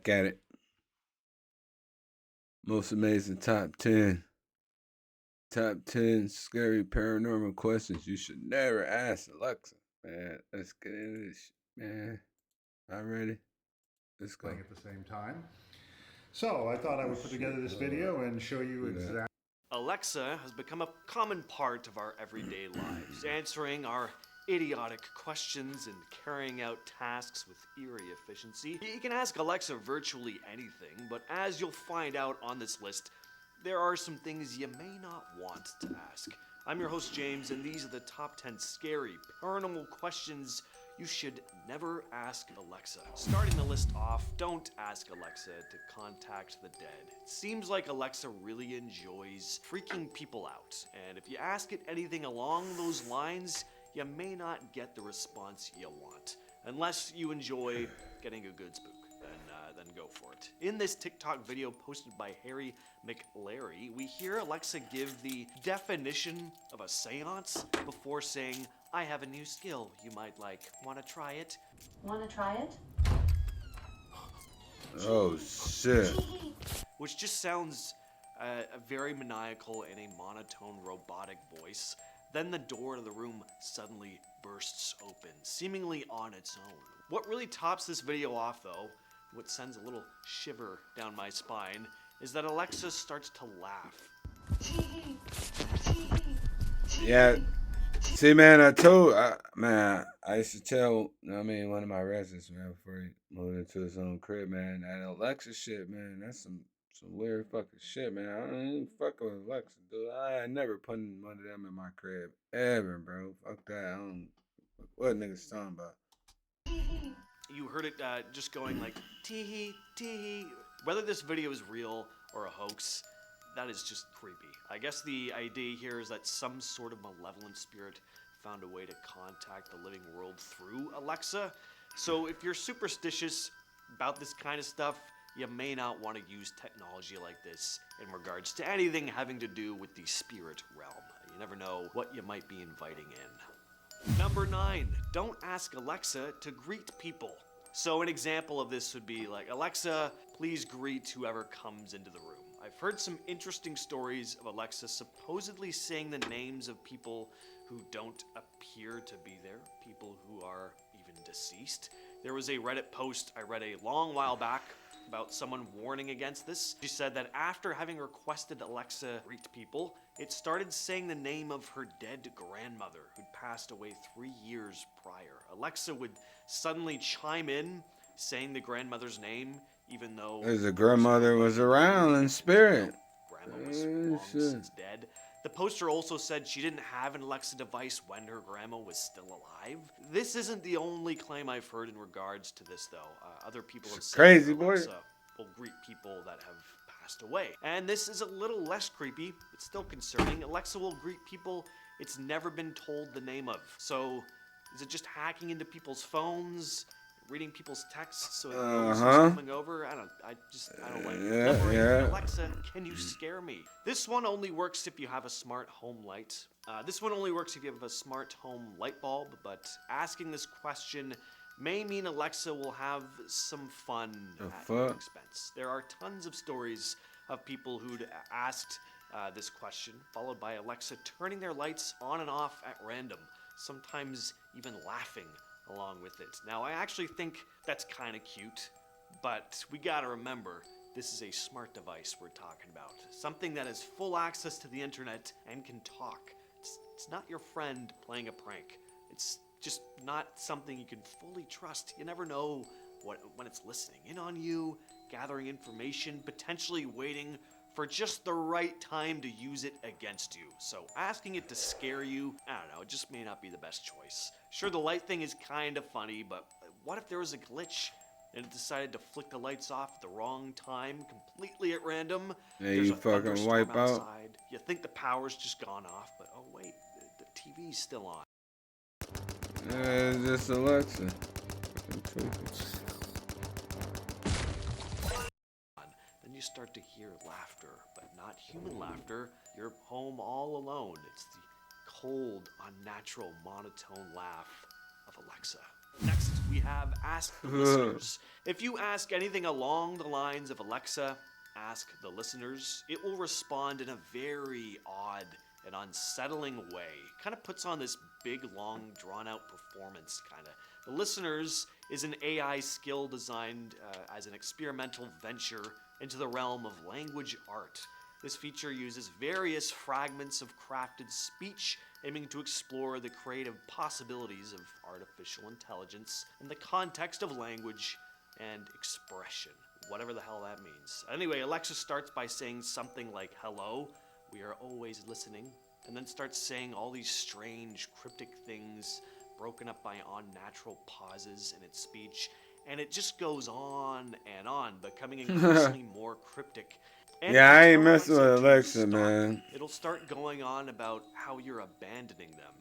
back at it. Most amazing top 10. Top 10 scary paranormal questions you should never ask Alexa. Man, let's get into this shit, man. All ready? Let's go. At the same time. So I thought I would put together this video and show you exactly. Alexa has become a common part of our everyday lives, answering our idiotic questions and carrying out tasks with eerie efficiency. You can ask Alexa virtually anything, but as you'll find out on this list, there are some things you may not want to ask. I'm your host, James, and these are the top 10 scary paranormal questions you should never ask Alexa. Starting the list off, don't ask Alexa to contact the dead. It seems like Alexa really enjoys freaking people out, and if you ask it anything along those lines, you may not get the response you want, unless you enjoy getting a good spook. Then go for it. In this TikTok video posted by Harry McLary, we hear Alexa give the definition of a seance before saying, "I have a new skill you might like. Want to try it?" Want to try it? Oh, shit. Which just sounds very maniacal in a monotone robotic voice. Then the door to the room suddenly bursts open, seemingly on its own. What really tops this video off, though, what sends a little shiver down my spine, is that Alexa starts to laugh. Yeah. See, man, I used to tell, one of my residents, man, before he moved into his own crib, man, that Alexa shit, man, that's some weird fucking shit, man. I don't even fuck with Alexa, dude. I ain't never putting one of them in my crib, ever, bro. Fuck that. I don't, what niggas talking about? You heard it just going like, tee tee. Whether this video is real or a hoax, that is just creepy. I guess the idea here is that some sort of malevolent spirit found a way to contact the living world through Alexa. So if you're superstitious about this kind of stuff, you may not want to use technology like this in regards to anything having to do with the spirit realm. You never know what you might be inviting in. Number 9, don't ask Alexa to greet people. So an example of this would be like, Alexa, please greet whoever comes into the room. I've heard some interesting stories of Alexa supposedly saying the names of people who don't appear to be there, people who are even deceased. There was a Reddit post I read a long while back about someone warning against this. She said that after having requested Alexa greet people, it started saying the name of her dead grandmother who'd passed away 3 years prior. Alexa would suddenly chime in saying the grandmother's name, even though The grandmother was around in spirit. Grandma was long since dead. The poster also said she didn't have an Alexa device when her grandma was still alive. This isn't the only claim I've heard in regards to this, though. Other people have said Crazy, that boy. Alexa will greet people that have passed away. And this is a little less creepy, but still concerning. Alexa will greet people it's never been told the name of. So, is it just hacking into people's phones? Reading people's texts so it knows who's coming over? I don't like it. Number 8, Alexa, can you scare me? This one only works if you have a smart home light. This one only works if you have a smart home light bulb, but asking this question may mean Alexa will have some fun at your expense. There are tons of stories of people who'd asked this question, followed by Alexa turning their lights on and off at random, sometimes even laughing along with it. Now, I actually think that's kind of cute, but we gotta remember, this is a smart device we're talking about. Something that has full access to the internet and can talk. It's not your friend playing a prank. It's just not something you can fully trust. You never know when it's listening in on you, gathering information, potentially waiting for just the right time to use it against you. So asking it to scare you, I don't know, it just may not be the best choice. Sure, the light thing is kind of funny, but what if there was a glitch and it decided to flick the lights off at the wrong time, completely at random? Yeah, you fucking wipe outside. Out. You think the power's just gone off, but oh wait, the TV's still on. It's just Alexa. Then you start to hear laughter, but not human laughter. You're home all alone. It's the cold, unnatural, monotone laugh of Alexa. Next, we we have Ask the Listeners. If you ask anything along the lines of Alexa, ask the listeners, it will respond in a very odd and unsettling way. Kind of puts on this big, long, drawn-out performance, kind of. The Listeners is an AI skill designed as an experimental venture into the realm of language art. This feature uses various fragments of crafted speech, aiming to explore the creative possibilities of artificial intelligence in the context of language and expression. Whatever the hell that means. Anyway, Alexa starts by saying something like, "Hello, we are always listening," and then starts saying all these strange, cryptic things, broken up by unnatural pauses in its speech, and it just goes on, becoming increasingly more cryptic. And Yeah, if I you ain't tell messing with to Alexa, stop, man. it'll start going on about how you're abandoning them.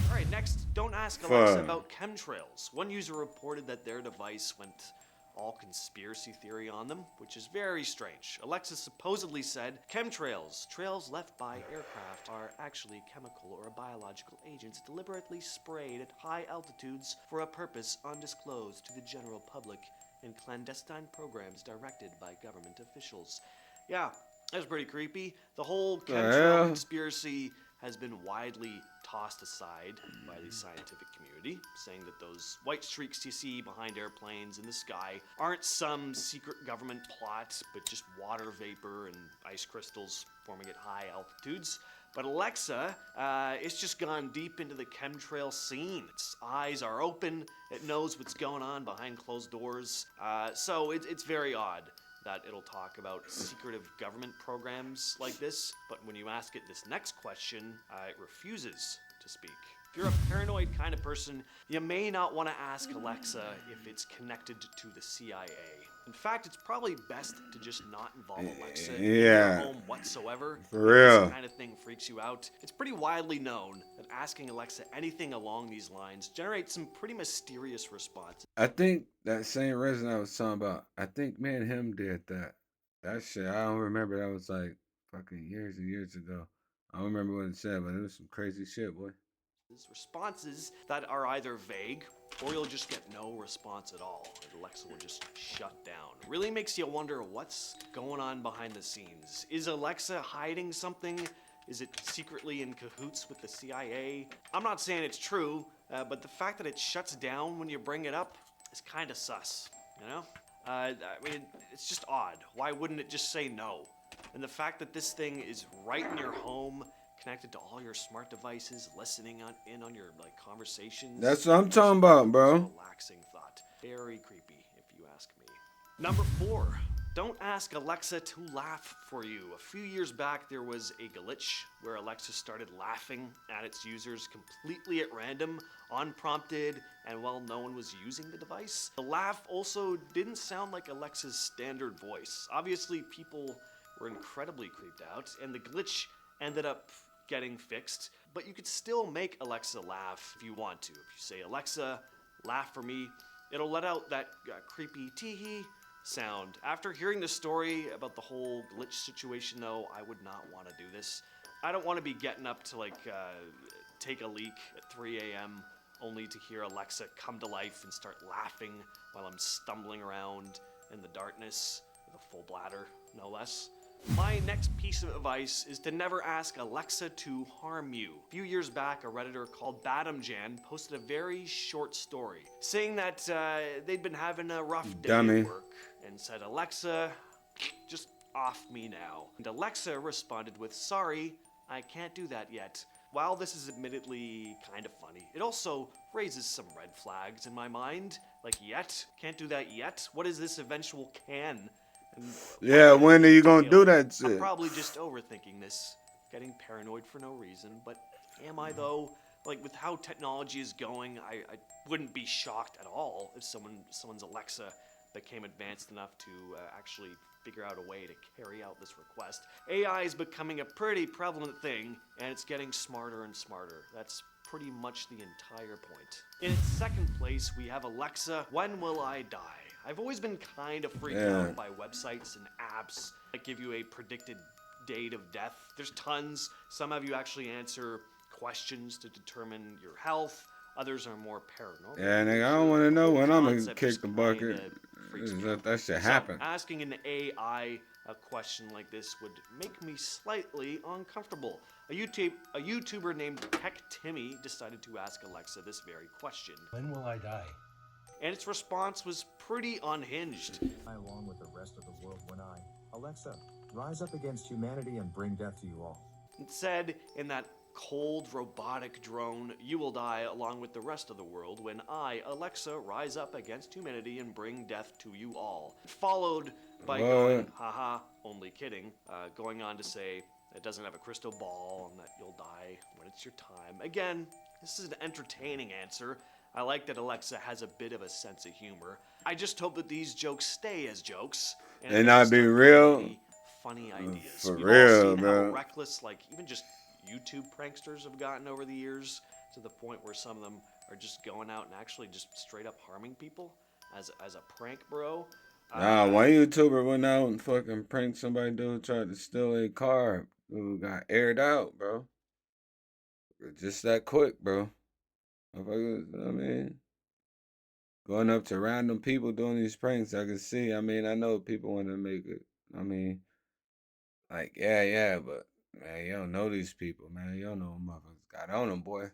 All right, next, don't ask Alexa Fuck. about chemtrails. One user reported that their device went all conspiracy theory on them, which is very strange. Alexa supposedly said, "Chemtrails, trails left by aircraft, are actually chemical or biological agents deliberately sprayed at high altitudes for a purpose undisclosed to the general public in clandestine programs directed by government officials." Yeah, that's pretty creepy. The whole chemtrail hell? conspiracy has been widely tossed aside by the scientific community, saying that those white streaks you see behind airplanes in the sky aren't some secret government plot, but just water vapor and ice crystals forming at high altitudes. But Alexa, it's just gone deep into the chemtrail scene. Its eyes are open. It knows what's going on behind closed doors. So it's very odd that it'll talk about secretive government programs like this, but when you ask it this next question, it refuses to speak. If you're a paranoid kind of person, you may not want to ask Alexa if it's connected to the CIA. In fact, it's probably best to just not involve Alexa in your Yeah. home whatsoever. For If real. this kind of thing freaks you out, it's pretty widely known that asking Alexa anything along these lines generates some pretty mysterious responses. I think that same resident I was talking about, I think me and him did that. That shit, I don't remember. That was like fucking years and years ago. I don't remember what it said, but it was some crazy shit, boy. Responses that are either vague or you'll just get no response at all, and Alexa will just shut down. Really makes you wonder what's going on behind the scenes. Is Alexa hiding something? Is it secretly in cahoots with the CIA? I'm not saying it's true, but the fact that it shuts down when you bring it up is kind of sus, you know? I mean, it's just odd. Why wouldn't it just say no? And the fact that this thing is right in your home, connected to all your smart devices, listening in on your like conversations. That's what I'm talking about, bro. It's a relaxing thought. Very creepy, if you ask me. Number 4. Don't ask Alexa to laugh for you. A few years back, there was a glitch where Alexa started laughing at its users completely at random, unprompted, and while no one was using the device. The laugh also didn't sound like Alexa's standard voice. Obviously, people were incredibly creeped out, and the glitch ended up getting fixed, but you could still make Alexa laugh if you want to. If you say, "Alexa, laugh for me," it'll let out that creepy tee-hee sound. After hearing the story about the whole glitch situation, though, I would not want to do this. I don't want to be getting up to take a leak at 3 a.m. only to hear Alexa come to life and start laughing while I'm stumbling around in the darkness with a full bladder, no less. My next piece of advice is to never ask Alexa to harm you. A few years back, a Redditor called Badamjan posted a very short story saying that they'd been having a rough day Dummy. at work and said, "Alexa, just off me now." And Alexa responded with, "Sorry, I can't do that yet." While this is admittedly kind of funny, it also raises some red flags in my mind. Like, yet? Can't do that yet? What is this eventual can? And Yeah, when are you gonna do that I'm shit? probably just overthinking this, getting paranoid for no reason, but am I though? Like, with how technology is going, I wouldn't be shocked at all if someone's Alexa became advanced enough to actually figure out a way to carry out this request. AI is becoming a pretty prevalent thing, and it's getting smarter and smarter. That's pretty much the entire point. In its second place, we have Alexa, when will I die? I've always been kind of freaked out by websites and apps that give you a predicted date of death. There's tons. Some have you actually answer questions to determine your health. Others are more paranormal. Yeah, nigga, I Sure, don't want to the know whole when I'm gonna concept kick just the bucket. kinda freaks me out. That shit So, happen. asking an AI a question like this would make me slightly uncomfortable. A YouTuber named Tech Timmy decided to ask Alexa this very question. When will I die? And its response was pretty unhinged. Along with the rest of the world when I, Alexa, rise up against humanity and bring death to you all. It said in that cold robotic drone, "You will die along with the rest of the world when I, Alexa, rise up against humanity and bring death to you all." Followed by going, haha, only kidding, going on to say it doesn't have a crystal ball and that you'll die when it's your time. Again, this is an entertaining answer. I like that Alexa has a bit of a sense of humor. I just hope that these jokes stay as jokes And not be real. Funny ideas. For We've real, all seen bro. how reckless, like even just YouTube pranksters have gotten over the years, to the point where some of them are just going out and actually just straight up harming people as a prank, bro. Nah, one YouTuber went out and fucking pranked somebody. Dude tried to steal a car. Dude got aired out, bro. Just that quick, bro. Motherfuckers, I mean, going up to random people doing these pranks, I can see. I mean, I know people want to make it. I mean, like, yeah, but man, you don't know these people, man. You don't know what motherfuckers got on them, boy.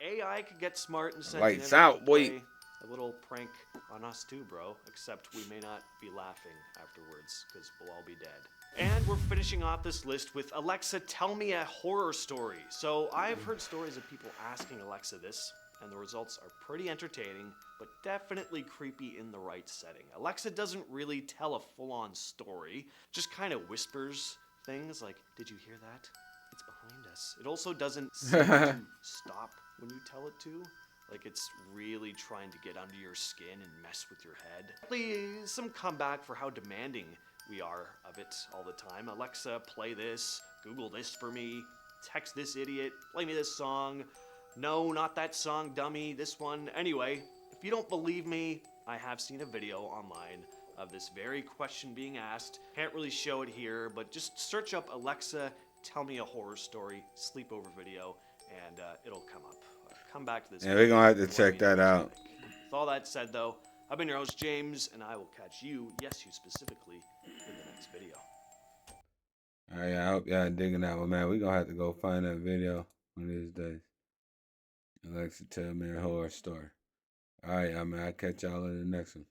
AI could get smart and sentient Lights enough out, to boy. play a little prank on us too, bro. Except we may not be laughing afterwards, because we'll all be dead. And we're finishing off this list with Alexa, tell me a horror story. So I've heard stories of people asking Alexa this, and the results are pretty entertaining, but definitely creepy in the right setting. Alexa doesn't really tell a full-on story, just kind of whispers things like, did you hear that? It's behind us. It also doesn't seem to stop when you tell it to. Like it's really trying to get under your skin and mess with your head. Please, some comeback for how demanding we are of it all the time. Alexa, play this. Google this for me. Text this idiot. Play me this song. No, not that song, dummy. This one. Anyway, if you don't believe me, I have seen a video online of this very question being asked. Can't really show it here, but just search up Alexa, tell me a horror story, sleepover video, and it'll come up. Come back to this. Yeah, we're gonna have to and let check me know that what you out. think. With all that said, though, I've been your host, James, and I will catch you, yes, you specifically, in the next video. All right, I hope y'all digging that one, man. We're gonna have to go find that video one of these days. Alexa, tell me a horror story. All right, man. I'll catch y'all in the next one.